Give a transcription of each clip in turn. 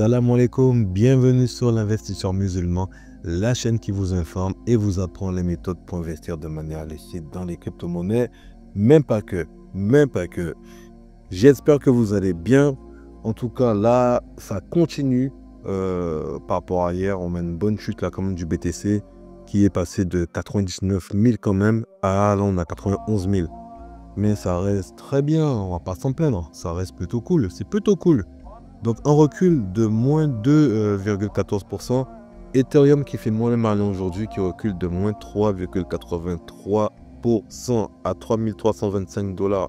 Salam alaikum, bienvenue sur l'investisseur musulman, la chaîne qui vous informe et vous apprend les méthodes pour investir de manière licite dans les crypto-monnaies, même pas que. J'espère que vous allez bien. En tout cas, là, ça continue par rapport à hier. On a une bonne chute là quand même du BTC qui est passé de 99 000 quand même à là on a 91 000. Mais ça reste très bien, on va pas s'en plaindre. Ça reste plutôt cool, c'est plutôt cool. Donc un recul de moins 2,14%. Ethereum qui fait moins le malin aujourd'hui, qui recule de moins 3,83% à 3325 $.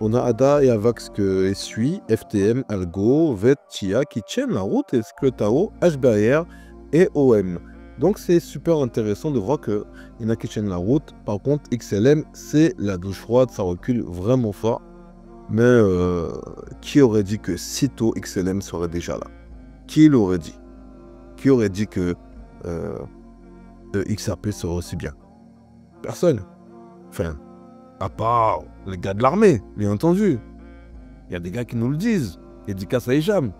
On a ADA et AVAX que suit, FTM, Algo, VET, Chia qui tiennent la route, et Sclotao, HBR et OM. Donc c'est super intéressant de voir qu'il y en a qui tiennent la route. Par contre, XLM, c'est la douche froide, ça recule vraiment fort. Mais qui aurait dit que sitôt XLM serait déjà là? Qui l'aurait dit? Qui aurait dit que XRP serait aussi bien? Personne. Enfin, à part les gars de l'armée, bien entendu. Il y a des gars qui nous le disent. Dédicace à Hicham.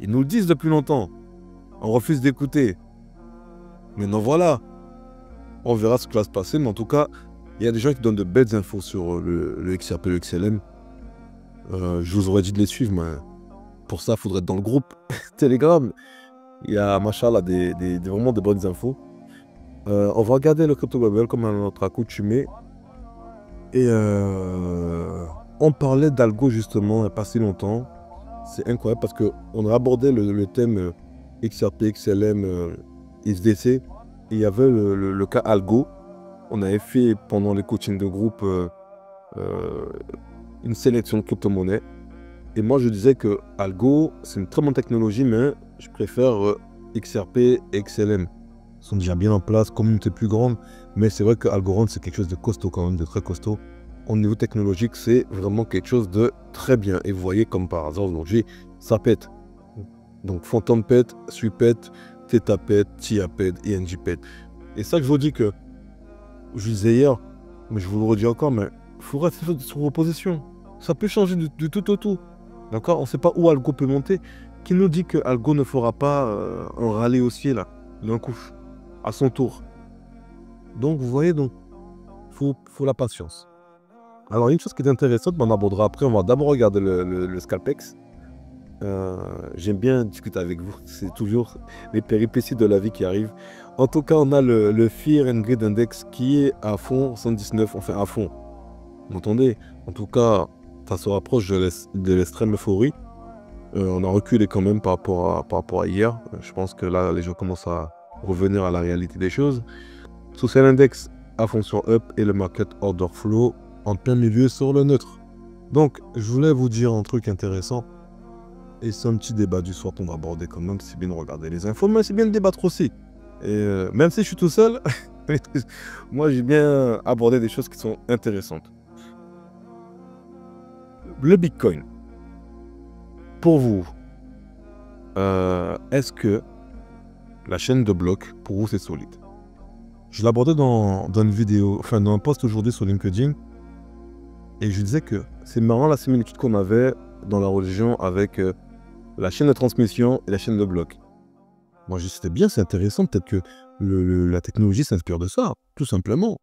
Ils nous le disent depuis longtemps. On refuse d'écouter. Maintenant voilà. On verra ce qui va se passer. Mais en tout cas, il y a des gens qui donnent de belles infos sur le XRP et le XLM. Je vous aurais dit de les suivre, mais pour ça, il faudrait être dans le groupe Telegram. Il y a, machallah, vraiment de bonnes infos. On va regarder le Crypto Global comme à notre accoutumé. Et on parlait d'algo justement il n'y a pas si longtemps. C'est incroyable parce qu'on a abordé le thème XRP, XLM, XDC. Et il y avait le cas algo. On avait fait pendant les coachings de groupe une sélection de crypto-monnaies. Et moi, je disais que Algo, c'est une très bonne technologie, mais je préfère XRP et XLM. Ils sont déjà bien en place, communauté plus grande, mais c'est vrai que Algorand, c'est quelque chose de costaud quand même, de très costaud. Au niveau technologique, c'est vraiment quelque chose de très bien. Et vous voyez, comme par hasard, aujourd'hui, ça pète. Donc, Phantom pète, Sui pète, Theta pète, Tia pète, ING pète. Et ça, je vous dis que, je disais hier, mais je vous le redis encore, mais il faut rester sur vos positions. Ça peut changer du tout au tout. D'accord? On ne sait pas où Algo peut monter. Qui nous dit que Algo ne fera pas un rallye haussier là, d'un coup, à son tour. Donc vous voyez, donc faut la patience. Alors une chose qui est intéressante, on abordera après, on va d'abord regarder le Scalpex. J'aime bien discuter avec vous, c'est toujours les péripéties de la vie qui arrivent. En tout cas, on a le Fear and Greed Index qui est à fond 119, enfin à fond. Vous entendez? En tout cas, ça se rapproche de l'extrême euphorie. On a reculé quand même par rapport à hier. Je pense que là, les gens commencent à revenir à la réalité des choses. Social Index à fond sur Up et le Market Order Flow en plein milieu sur le neutre. Donc, je voulais vous dire un truc intéressant. Et c'est un petit débat du soir qu'on va aborder quand même. C'est bien de regarder les infos, mais c'est bien de débattre aussi. Et même si je suis tout seul, moi j'ai bien abordé des choses qui sont intéressantes. Le Bitcoin, pour vous, est-ce que la chaîne de blocs, pour vous, c'est solide? Je l'abordais dans une vidéo, enfin dans un post aujourd'hui sur LinkedIn, et je disais que c'est marrant la similitude qu'on avait dans la religion avec la chaîne de transmission et la chaîne de blocs. Moi, je dis c'était bien, c'est intéressant, peut-être que la technologie s'inspire de ça, tout simplement.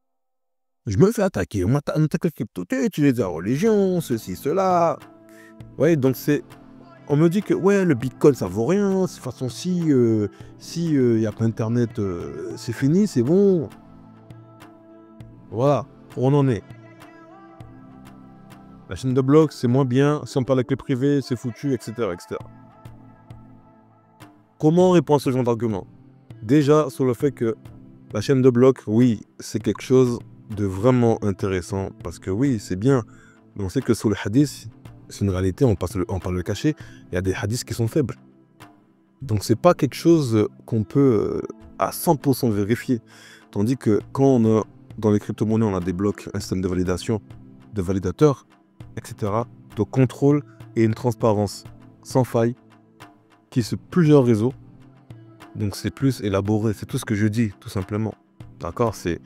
Je me fais attaquer, on m'attaque le crypto, tu utilises la religion, ceci, cela. Ouais, donc c'est... On me dit que ouais, le Bitcoin, ça vaut rien. De toute façon, si y a pas Internet, c'est fini, c'est bon. Voilà, on en est. La chaîne de blocs, c'est moins bien. Si on parle avec les privés, c'est foutu, etc., etc. Comment on répond à ce genre d'argument? Déjà, sur le fait que la chaîne de blocs, oui, c'est quelque chose de vraiment intéressant. Parce que oui, c'est bien. Mais on sait que sur le hadith, c'est une réalité, on parle le cacher, il y a des hadiths qui sont faibles. Donc c'est pas quelque chose qu'on peut à 100% vérifier. Tandis que quand on a, dans les crypto-monnaies, on a des blocs, un système de validation, de validateurs, etc. De contrôle et une transparence sans faille qui est sur plusieurs réseaux. Donc c'est plus élaboré, c'est tout ce que je dis, tout simplement. D'accord? C'est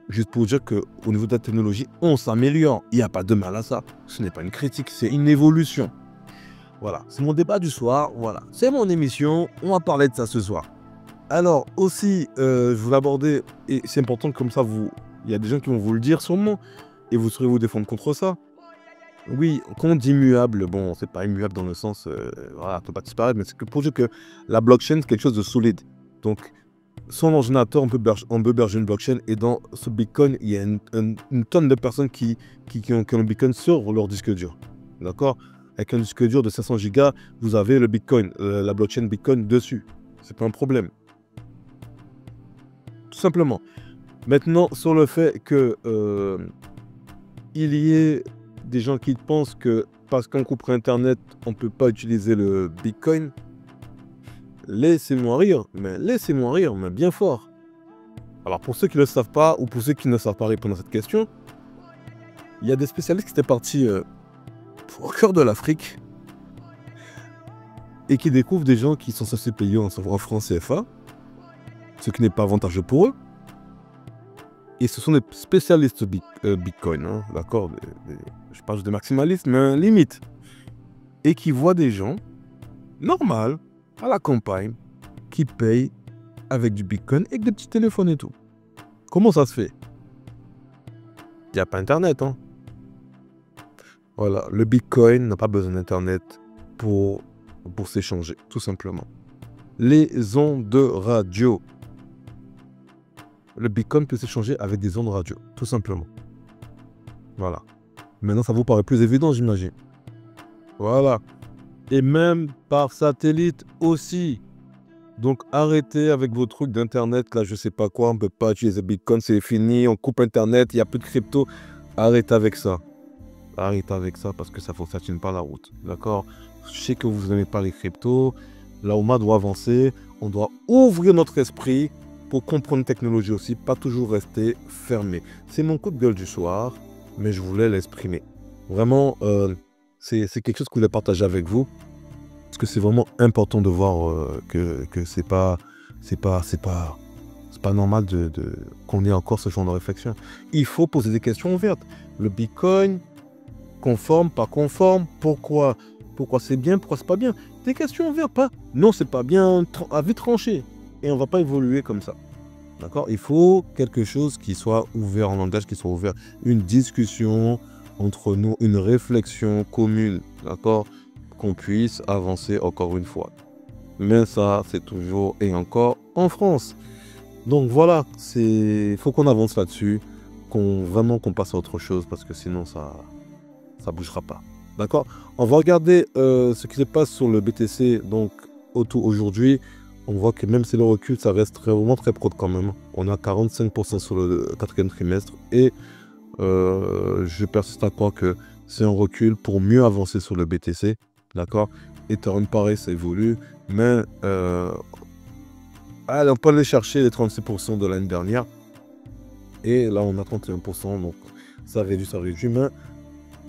juste pour dire qu'au niveau de la technologie, on s'améliore. Il n'y a pas de mal à ça. Ce n'est pas une critique, c'est une évolution. Voilà, c'est mon débat du soir. Voilà, c'est mon émission. On va parler de ça ce soir. Alors aussi, je voulais aborder, et c'est important comme ça, il y a des gens qui vont vous le dire sûrement, et vous saurez vous défendre contre ça. Oui, quand on dit immuable, bon, c'est pas immuable dans le sens, voilà, ça peut pas disparaître, mais c'est que pour dire que la blockchain, c'est quelque chose de solide. Donc, son ordinateur, on peut berger une blockchain, et dans ce Bitcoin, il y a une tonne de personnes qui ont le Bitcoin sur leur disque dur. D'accord? Avec un disque dur de 500 gigas, vous avez le Bitcoin, la blockchain Bitcoin dessus. C'est pas un problème. Tout simplement. Maintenant, sur le fait que il y ait des gens qui pensent que parce qu'on coupe Internet, on ne peut pas utiliser le Bitcoin, laissez-moi rire, mais bien fort. Alors pour ceux qui ne le savent pas, ou pour ceux qui ne savent pas répondre à cette question, il y a des spécialistes qui étaient partis au cœur de l'Afrique et qui découvrent des gens qui sont censés payer en francs CFA, ce qui n'est pas avantageux pour eux. Et ce sont des spécialistes Bitcoin, hein, d'accord, je parle des maximalistes, mais limite. Et qui voient des gens, normal, à la campagne, qui payent avec du Bitcoin et avec des petits téléphones et tout. Comment ça se fait? Il n'y a pas Internet, hein. Voilà, le Bitcoin n'a pas besoin d'Internet pour s'échanger, tout simplement. Les ondes de radio. Le Bitcoin peut s'échanger avec des ondes radio, tout simplement. Voilà. Maintenant, ça vous paraît plus évident, j'imagine. Voilà. Et même par satellite aussi. Donc, arrêtez avec vos trucs d'Internet, là, je sais pas quoi, on ne peut pas utiliser Bitcoin, c'est fini, on coupe Internet, il n'y a plus de crypto. Arrêtez avec ça. Arrêtez avec ça parce que ça ne tient pas la route. D'accord? Je sais que vous n'aimez pas les cryptos. Là, on doit avancer. On doit ouvrir notre esprit pour comprendre la technologie aussi, pas toujours rester fermé. C'est mon coup de gueule du soir, mais je voulais l'exprimer. Vraiment, c'est quelque chose que je voulais partager avec vous, parce que c'est vraiment important de voir que c'est pas normal qu'on ait encore ce genre de réflexion. Il faut poser des questions ouvertes. Le Bitcoin, conforme, pas conforme, pourquoi c'est bien, pourquoi c'est pas bien. Des questions ouvertes, pas non, c'est pas bien, à vite tranché. Et on ne va pas évoluer comme ça. D'accord? Il faut quelque chose qui soit ouvert, en langage qui soit ouvert. Une discussion entre nous, une réflexion commune. D'accord? Qu'on puisse avancer encore une fois. Mais ça, c'est toujours et encore en France. Donc voilà, faut qu'on avance là-dessus. Vraiment qu'on passe à autre chose parce que sinon, ça bougera pas. D'accord? On va regarder ce qui se passe sur le BTC donc aujourd'hui. On voit que même si le recul, ça reste vraiment très prod quand même. On a 45% sur le quatrième trimestre. Et je persiste à croire que c'est un recul pour mieux avancer sur le BTC. D'accord? Ethereum, pareil, ça évolue. Mais allez, on peut aller chercher les 36% de l'année dernière. Et là, on a 31%. Donc, ça réduit. Mais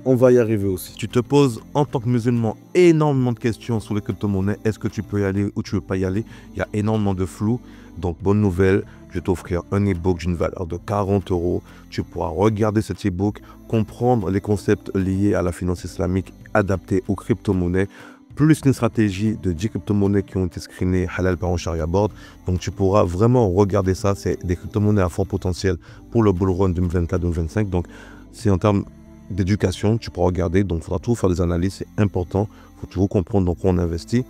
on va y arriver aussi. Tu te poses en tant que musulman énormément de questions sur les crypto-monnaies. Est-ce que tu peux y aller ou tu ne veux pas y aller? Il y a énormément de flou. Donc, bonne nouvelle, je vais t'offrir un e-book d'une valeur de 40 €. Tu pourras regarder cet e-book, comprendre les concepts liés à la finance islamique adaptés aux crypto-monnaies, plus une stratégie de 10 crypto-monnaies qui ont été screenées halal par un Sharia board. Donc, tu pourras vraiment regarder ça. C'est des crypto-monnaies à fort potentiel pour le bull run 2024-2025. Donc, c'est en termes d'éducation, tu pourras regarder, donc il faudra toujours faire des analyses, c'est important, il faut toujours comprendre dans quoi on investit,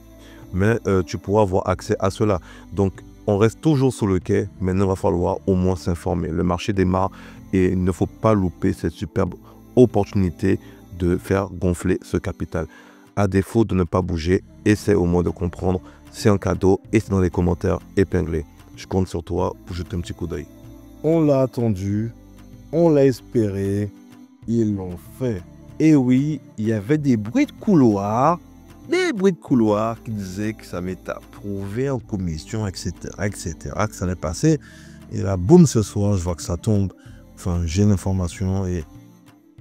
mais tu pourras avoir accès à cela. Donc on reste toujours sur le quai, maintenant il va falloir au moins s'informer. Le marché démarre et il ne faut pas louper cette superbe opportunité de faire gonfler ce capital. À défaut de ne pas bouger, essaie au moins de comprendre, c'est un cadeau et c'est dans les commentaires épinglés. Je compte sur toi pour jeter un petit coup d'œil. On l'a attendu, on l'a espéré. Ils l'ont fait. Et oui, il y avait des bruits de couloir qui disaient que ça m'était approuvé en commission, etc., que ça allait passer. Et là, boum, ce soir, je vois que ça tombe. Enfin, j'ai l'information. Et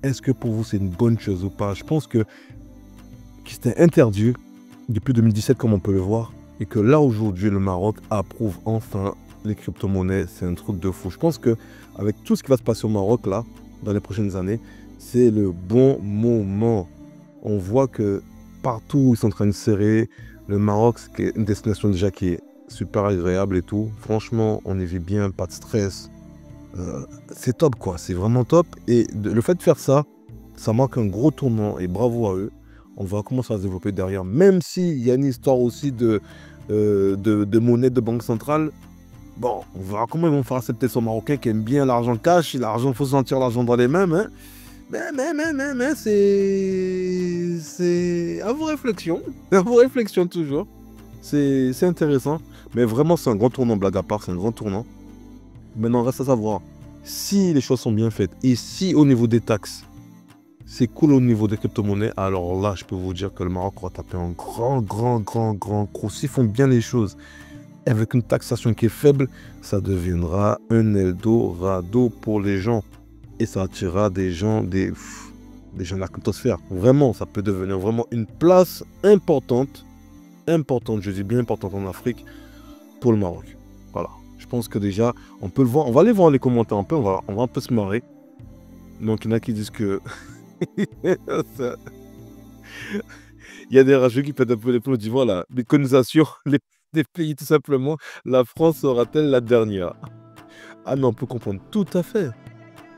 est-ce que pour vous, c'est une bonne chose ou pas? Je pense que c'était interdit depuis 2017, comme on peut le voir. Et que là, aujourd'hui, le Maroc approuve enfin les crypto-monnaies. C'est un truc de fou. Je pense qu'avec tout ce qui va se passer au Maroc, là, dans les prochaines années, c'est le bon moment. On voit que partout, ils sont en train de serrer. Le Maroc, c'est une destination déjà qui est super agréable et tout. Franchement, on y vit bien, pas de stress. C'est top, quoi. C'est vraiment top. Et le fait de faire ça, ça marque un gros tournant. Et bravo à eux. On va commencer à se développer derrière. Même s'il y a une histoire aussi de monnaie de banque centrale. Bon, on verra comment ils vont faire accepter ce Marocain qui aime bien l'argent cash. L'argent, il faut sentir l'argent dans les mains. Mais c'est à vos réflexions. À vos réflexions toujours. C'est intéressant. Mais vraiment, c'est un grand tournant, blague à part. C'est un grand tournant. Maintenant, reste à savoir si les choses sont bien faites et si au niveau des taxes, c'est cool au niveau des crypto-monnaies. Alors là, je peux vous dire que le Maroc va taper un grand coup. S'ils font bien les choses avec une taxation qui est faible, ça deviendra un Eldorado pour les gens. Et ça attirera des gens de la cryptosphère. Vraiment, ça peut devenir vraiment une place importante, je dis bien importante en Afrique, pour le Maroc. Voilà. Je pense que déjà, on peut le voir. On va aller voir les commentaires un peu, on va un peu se marrer. Donc, il y en a qui disent que... Il y a des rageux qui pètent un peu les plombs, disent voilà, l'économisation des pays, tout simplement. La France sera-t-elle la dernière? Ah, mais on peut comprendre tout à fait.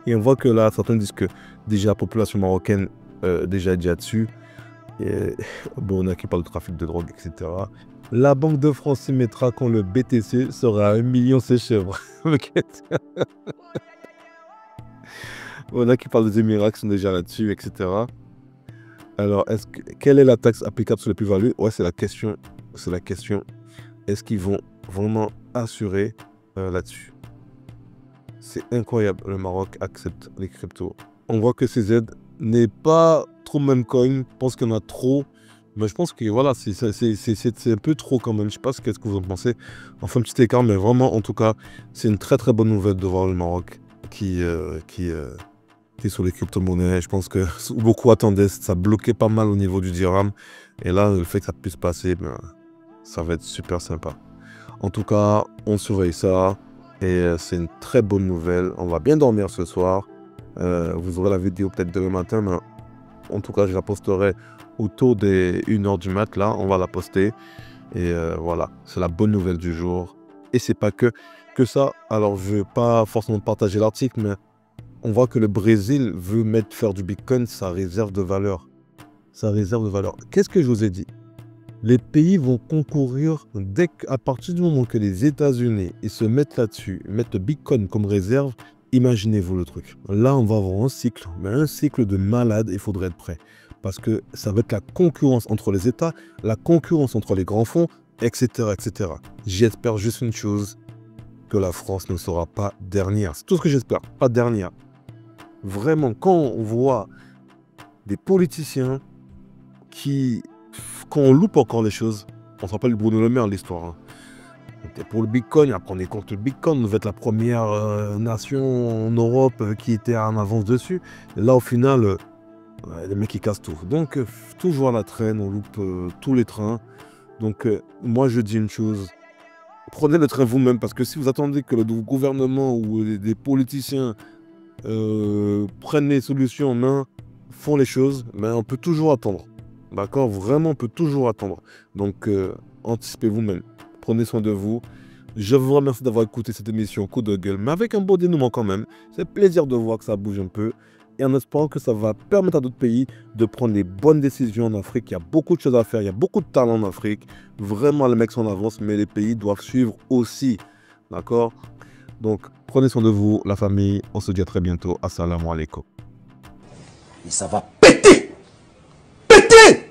Et on voit que là, certains disent que déjà la population marocaine déjà est déjà dessus. Et, bon, on a qui parle de trafic de drogue, etc. La Banque de France s'y mettra quand le BTC sera à 1 million ses chèvres. On a qui parlent des Émirats qui sont déjà là-dessus, etc. Alors, quelle est la taxe applicable sur les plus-values? Ouais, c'est la question. C'est la question. Est-ce qu'ils vont vraiment assurer là-dessus? C'est incroyable, le Maroc accepte les cryptos. On voit que CZ n'est pas trop même coin, je pense qu'il y en a trop. Mais je pense que voilà, c'est un peu trop quand même. Je ne sais pas ce que vous en pensez. Enfin, un petit écart, mais vraiment, en tout cas, c'est une très bonne nouvelle de voir le Maroc qui est sur les crypto-monnaies. Je pense que beaucoup attendaient, ça bloquait pas mal au niveau du dirham. Et là, le fait que ça puisse passer, ben, ça va être super sympa. En tout cas, on surveille ça. Et c'est une très bonne nouvelle. On va bien dormir ce soir. Vous aurez la vidéo peut-être demain matin. Mais en tout cas, je la posterai autour des 1h du mat. Là, on va la poster. Et voilà, c'est la bonne nouvelle du jour. Et c'est pas que ça. Alors, je ne veux pas forcément partager l'article, mais on voit que le Brésil veut faire du Bitcoin sa réserve de valeur. Sa réserve de valeur. Qu'est-ce que je vous ai dit? Les pays vont concourir à partir du moment que les États-Unis se mettent là-dessus, mettent le Bitcoin comme réserve, imaginez-vous le truc. Là, on va avoir un cycle, mais un cycle de malade, il faudrait être prêt. Parce que ça va être la concurrence entre les États, la concurrence entre les grands fonds, etc. etc. J'espère juste une chose, que la France ne sera pas dernière. C'est tout ce que j'espère, pas dernière. Vraiment, quand on voit des politiciens quand on loupe encore les choses, on se rappelle Bruno Le Maire, l'histoire. Hein. On était pour le Bitcoin, après on est contre le Bitcoin, on devait être la première nation en Europe qui était en avance dessus. Et là, au final, les mecs ils cassent tout. Donc, toujours à la traîne, on loupe tous les trains. Donc, moi je dis une chose, prenez le train vous-même, parce que si vous attendez que le gouvernement ou des politiciens prennent les solutions en main, font les choses, mais on peut toujours attendre. D'accord? Vraiment, on peut toujours attendre. Donc, anticipez vous-même. Prenez soin de vous. Je vous remercie d'avoir écouté cette émission Coup de gueule, mais avec un beau dénouement quand même. C'est plaisir de voir que ça bouge un peu. Et en espérant que ça va permettre à d'autres pays de prendre les bonnes décisions en Afrique. Il y a beaucoup de choses à faire. Il y a beaucoup de talent en Afrique. Vraiment, les mecs sont en avance, mais les pays doivent suivre aussi. D'accord? Donc, prenez soin de vous, la famille. On se dit à très bientôt. Assalamu alaikum. Et ça va péter! Péter!